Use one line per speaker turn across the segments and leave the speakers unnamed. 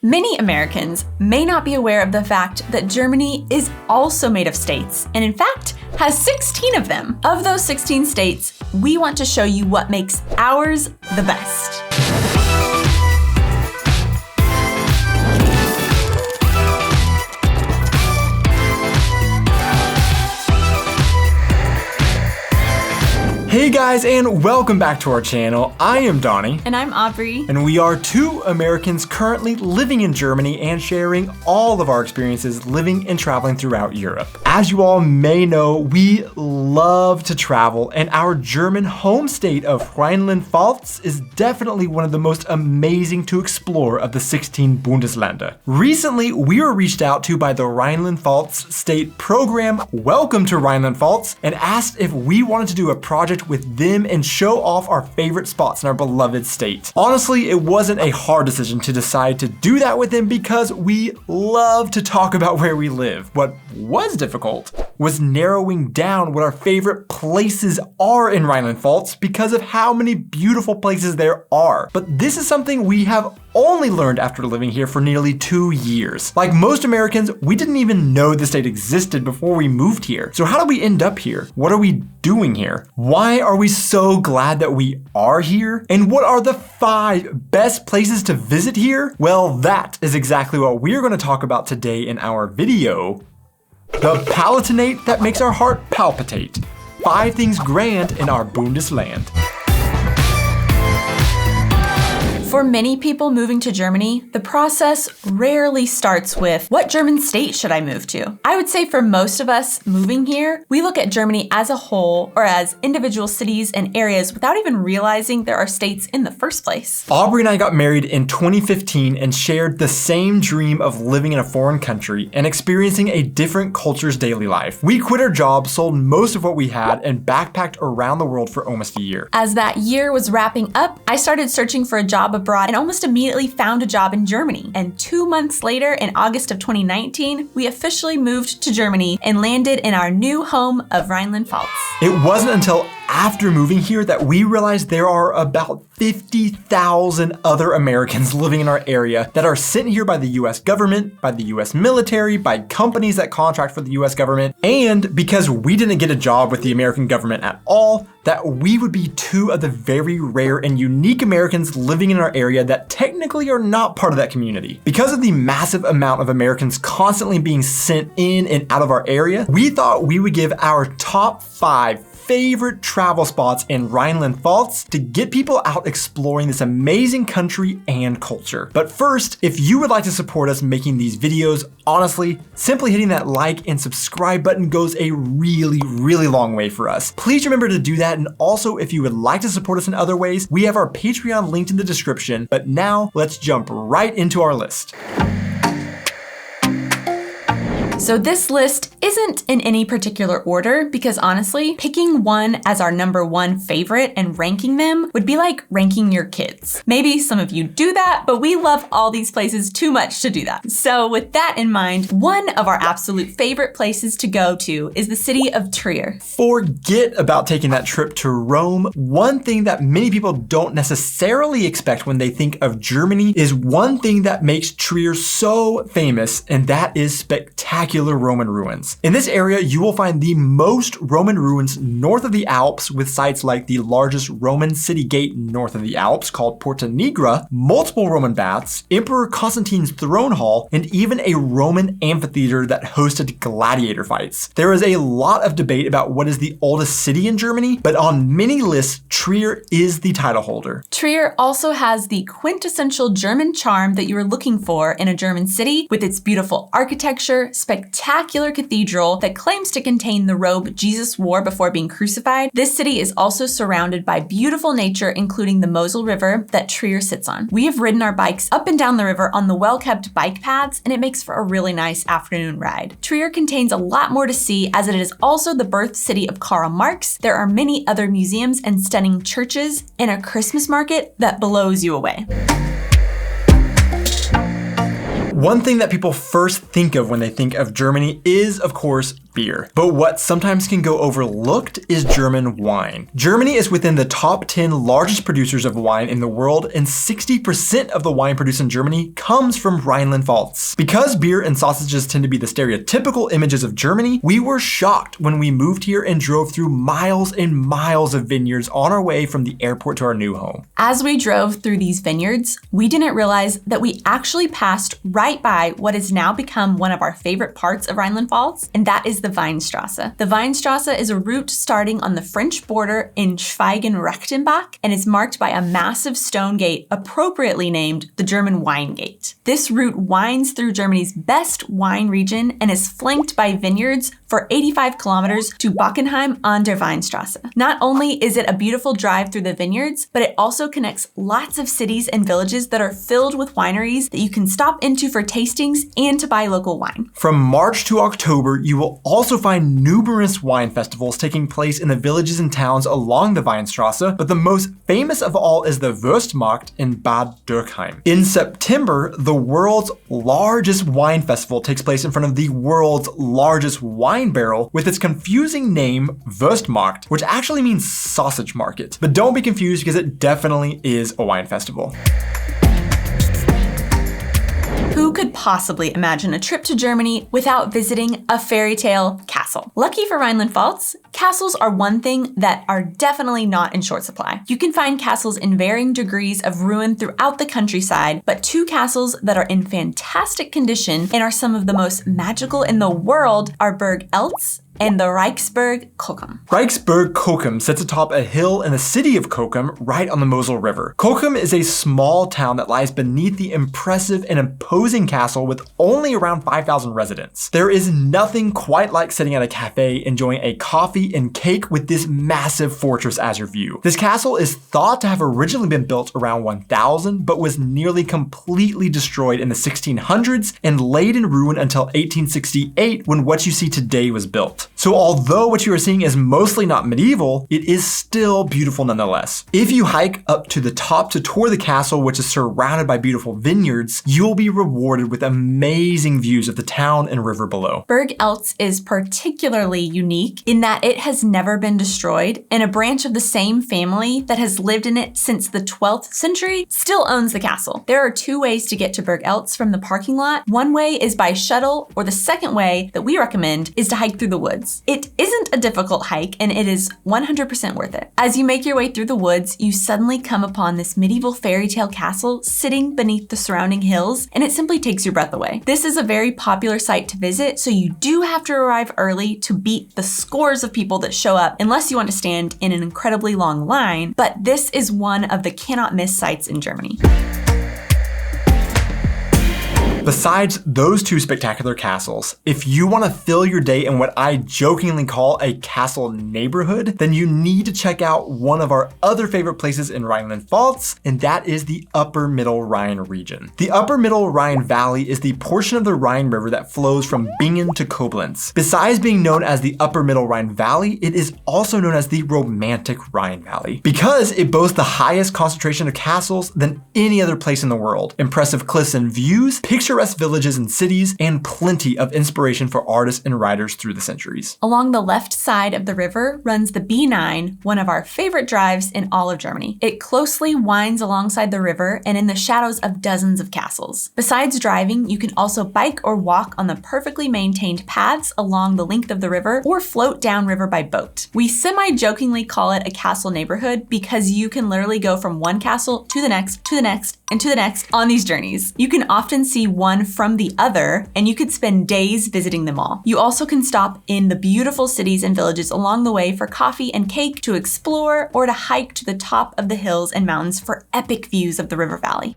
Many Americans may not be aware of the fact that Germany is also made of states, and in fact, has 16 of them. Of those 16 states, we want to show you what makes ours the best.
Hey guys, and welcome back to our channel. I am Donnie.
And I'm Aubrey.
And we are two Americans currently living in Germany and sharing all of our experiences living and traveling throughout Europe. As you all may know, we love to travel, and our German home state of Rheinland-Pfalz is definitely one of the most amazing to explore of the 16 Bundesländer. Recently, we were reached out to by the Rheinland-Pfalz state program, Welcome to Rheinland-Pfalz, and asked if we wanted to do a project with them and show off our favorite spots in our beloved state. Honestly, it wasn't a hard decision to decide to do that with them because we love to talk about where we live. What was difficult was narrowing down what our favorite places are in Rheinland-Pfalz because of how many beautiful places there are. But this is something we have only learned after living here for nearly 2 years. Like most Americans, we didn't even know the state existed before we moved here. So how did we end up here? What are we doing here? Why are we so glad that we are here? And what are the 5 best places to visit here? Well, that is exactly what we're going to talk about today in our video. The Palatinate that makes our heart palpitate. 5 things grand in our Bundesland.
For many people moving to Germany, the process rarely starts with, what German state should I move to? I would say for most of us moving here, we look at Germany as a whole or as individual cities and areas without even realizing there are states in the first place.
Aubrey and I got married in 2015 and shared the same dream of living in a foreign country and experiencing a different culture's daily life. We quit our jobs, sold most of what we had, and backpacked around the world for almost a year.
As that year was wrapping up, I started searching for a job abroad and almost immediately found a job in Germany. And 2 months later, in August of 2019, we officially moved to Germany and landed in our new home of Rheinland-Pfalz.
It wasn't until after moving here that we realized there are about 50,000 other Americans living in our area that are sent here by the US government, by the US military, by companies that contract for the US government, and because we didn't get a job with the American government at all, that we would be 2 of the very rare and unique Americans living in our area that technically are not part of that community. Because of the massive amount of Americans constantly being sent in and out of our area, we thought we would give our top 5 favorite travel spots in Rheinland-Pfalz to get people out exploring this amazing country and culture. But first, if you would like to support us making these videos, honestly, simply hitting that like and subscribe button goes a really long way for us. Please remember to do that, and also if you would like to support us in other ways, we have our Patreon linked in the description. But now let's jump right into our list.
So this list isn't in any particular order because honestly, picking one as our number 1 favorite and ranking them would be like ranking your kids. Maybe some of you do that, but we love all these places too much to do that. So with that in mind, one of our absolute favorite places to go to is the city of Trier.
Forget about taking that trip to Rome. One thing that many people don't necessarily expect when they think of Germany is one thing that makes Trier so famous, and that is spectacular Roman ruins. In this area, you will find the most Roman ruins north of the Alps, with sites like the largest Roman city gate north of the Alps called Porta Nigra, multiple Roman baths, Emperor Constantine's throne hall, and even a Roman amphitheater that hosted gladiator fights. There is a lot of debate about what is the oldest city in Germany, but on many lists, Trier is the title holder.
Trier also has the quintessential German charm that you are looking for in a German city, with its beautiful architecture, spectacular cathedral that claims to contain the robe Jesus wore before being crucified. This city is also surrounded by beautiful nature, including the Mosel River that Trier sits on. We have ridden our bikes up and down the river on the well-kept bike paths, and it makes for a really nice afternoon ride. Trier contains a lot more to see, as it is also the birth city of Karl Marx. There are many other museums and stunning churches, and a Christmas market that blows you away.
One thing that people first think of when they think of Germany is, of course, beer. But what sometimes can go overlooked is German wine. Germany is within the top 10 largest producers of wine in the world, and 60% of the wine produced in Germany comes from Rheinland-Pfalz. Because beer and sausages tend to be the stereotypical images of Germany, we were shocked when we moved here and drove through miles and miles of vineyards on our way from the airport to our new home.
As we drove through these vineyards, we didn't realize that we actually passed right by what has now become one of our favorite parts of Rheinland-Pfalz, and that is the Weinstrasse. The Weinstrasse is a route starting on the French border in Schweigen-Rechtenbach and is marked by a massive stone gate appropriately named the German Wine Gate. This route winds through Germany's best wine region and is flanked by vineyards for 85 kilometers to Bockenheim an der Weinstrasse. Not only is it a beautiful drive through the vineyards, but it also connects lots of cities and villages that are filled with wineries that you can stop into for tastings and to buy local wine.
From March to October, you will also find numerous wine festivals taking place in the villages and towns along the Weinstrasse, but the most famous of all is the Wurstmarkt in Bad Dürkheim. In September, the world's largest wine festival takes place in front of the world's largest wine barrel with its confusing name Wurstmarkt, which actually means sausage market. But don't be confused because it definitely is a wine festival.
Who could possibly imagine a trip to Germany without visiting a fairytale castle? Lucky for Rheinland-Pfalz, castles are one thing that are definitely not in short supply. You can find castles in varying degrees of ruin throughout the countryside, but two castles that are in fantastic condition and are some of the most magical in the world are Burg Eltz and the Reichsburg Cochem.
Reichsburg Cochem sits atop a hill in the city of Cochem, right on the Mosel River. Cochem is a small town that lies beneath the impressive and imposing castle with only around 5,000 residents. There is nothing quite like sitting at a cafe enjoying a coffee and cake with this massive fortress as your view. This castle is thought to have originally been built around 1000, but was nearly completely destroyed in the 1600s and laid in ruin until 1868 when what you see today was built. So although what you are seeing is mostly not medieval, it is still beautiful nonetheless. If you hike up to the top to tour the castle, which is surrounded by beautiful vineyards, you'll be rewarded with amazing views of the town and river below.
Burg Eltz is particularly unique in that it has never been destroyed, and a branch of the same family that has lived in it since the 12th century still owns the castle. There are two ways to get to Burg Eltz from the parking lot. One way is by shuttle, or the second way that we recommend is to hike through the woods. It isn't a difficult hike, and it is 100% worth it. As you make your way through the woods, you suddenly come upon this medieval fairy tale castle sitting beneath the surrounding hills, and it simply takes your breath away. This is a very popular site to visit, so you do have to arrive early to beat the scores of people that show up unless you want to stand in an incredibly long line, but this is one of the cannot miss sites in Germany.
Besides those two spectacular castles, if you want to fill your day in what I jokingly call a castle neighborhood, then you need to check out one of our other favorite places in Rheinland-Pfalz, and that is the Upper Middle Rhine region. The Upper Middle Rhine Valley is the portion of the Rhine River that flows from Bingen to Koblenz. Besides being known as the Upper Middle Rhine Valley, it is also known as the Romantic Rhine Valley because it boasts the highest concentration of castles than any other place in the world. Impressive cliffs and views, picturesque villages and cities, and plenty of inspiration for artists and writers through the centuries.
Along the left side of the river runs the B9, one of our favorite drives in all of Germany. It closely winds alongside the river and in the shadows of dozens of castles. Besides driving, you can also bike or walk on the perfectly maintained paths along the length of the river or float downriver by boat. We semi-jokingly call it a castle neighborhood because you can literally go from one castle to the next, to the next, and to the next on these journeys. You can often see one from the other, and you could spend days visiting them all. You also can stop in the beautiful cities and villages along the way for coffee and cake to explore, or to hike to the top of the hills and mountains for epic views of the river valley.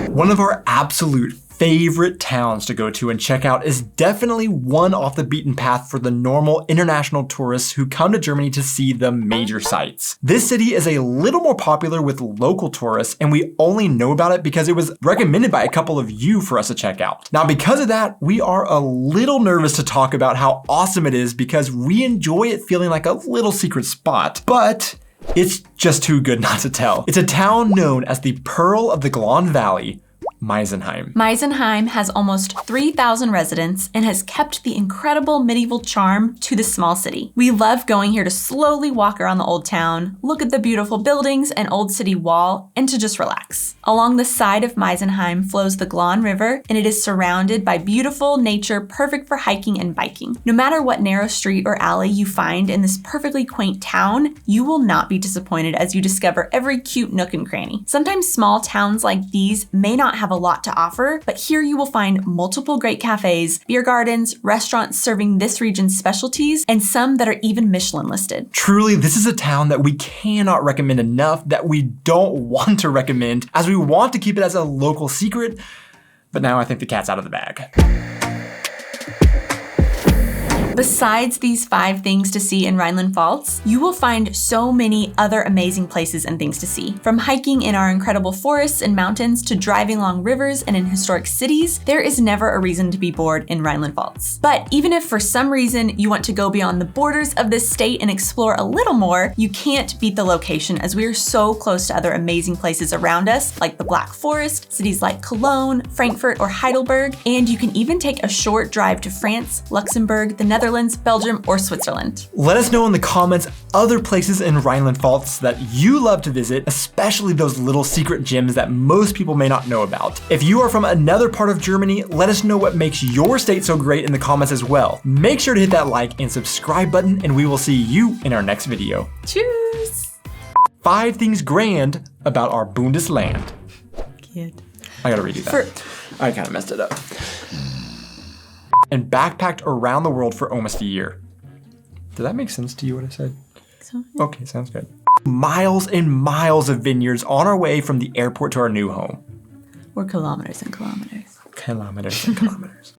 One of our absolute favorite towns to go to and check out is definitely one off the beaten path for the normal international tourists who come to Germany to see the major sites. This city is a little more popular with local tourists, and we only know about it because it was recommended by a couple of you for us to check out. Now, because of that, we are a little nervous to talk about how awesome it is because we enjoy it feeling like a little secret spot, but it's just too good not to tell. It's a town known as the Pearl of the Glonn Valley, Meisenheim.
Meisenheim has almost 3,000 residents and has kept the incredible medieval charm to the small city. We love going here to slowly walk around the old town, look at the beautiful buildings and old city wall, and to just relax. Along the side of Meisenheim flows the Glonn River, and it is surrounded by beautiful nature perfect for hiking and biking. No matter what narrow street or alley you find in this perfectly quaint town, you will not be disappointed as you discover every cute nook and cranny. Sometimes small towns like these may not have a lot to offer, but here you will find multiple great cafes, beer gardens, restaurants serving this region's specialties, and some that are even Michelin listed.
Truly, this is a town that we cannot recommend enough, that we don't want to recommend, as we want to keep it as a local secret, but now I think the cat's out of the bag.
Besides these 5 things to see in Rheinland-Pfalz, you will find so many other amazing places and things to see. From hiking in our incredible forests and mountains to driving along rivers and in historic cities, there is never a reason to be bored in Rheinland-Pfalz. But even if for some reason you want to go beyond the borders of this state and explore a little more, you can't beat the location, as we are so close to other amazing places around us, like the Black Forest, cities like Cologne, Frankfurt, or Heidelberg, and you can even take a short drive to France, Luxembourg, the Netherlands, Belgium, or Switzerland.
Let us know in the comments other places in Rheinland-Pfalz that you love to visit, especially those little secret gems that most people may not know about. If you are from another part of Germany, let us know what makes your state so great in the comments as well. Make sure to hit that like and subscribe button, and we will see you in our next video.
Cheers!
5 things grand about our Bundesland.
Kid.
I gotta redo that. I kind of messed it up. And backpacked around the world for almost a year. Did that make sense to you, what I said?
So,
Okay, sounds good. Miles and miles of vineyards on our way from the airport to our new home.
or kilometers and kilometers.
Kilometers and kilometers.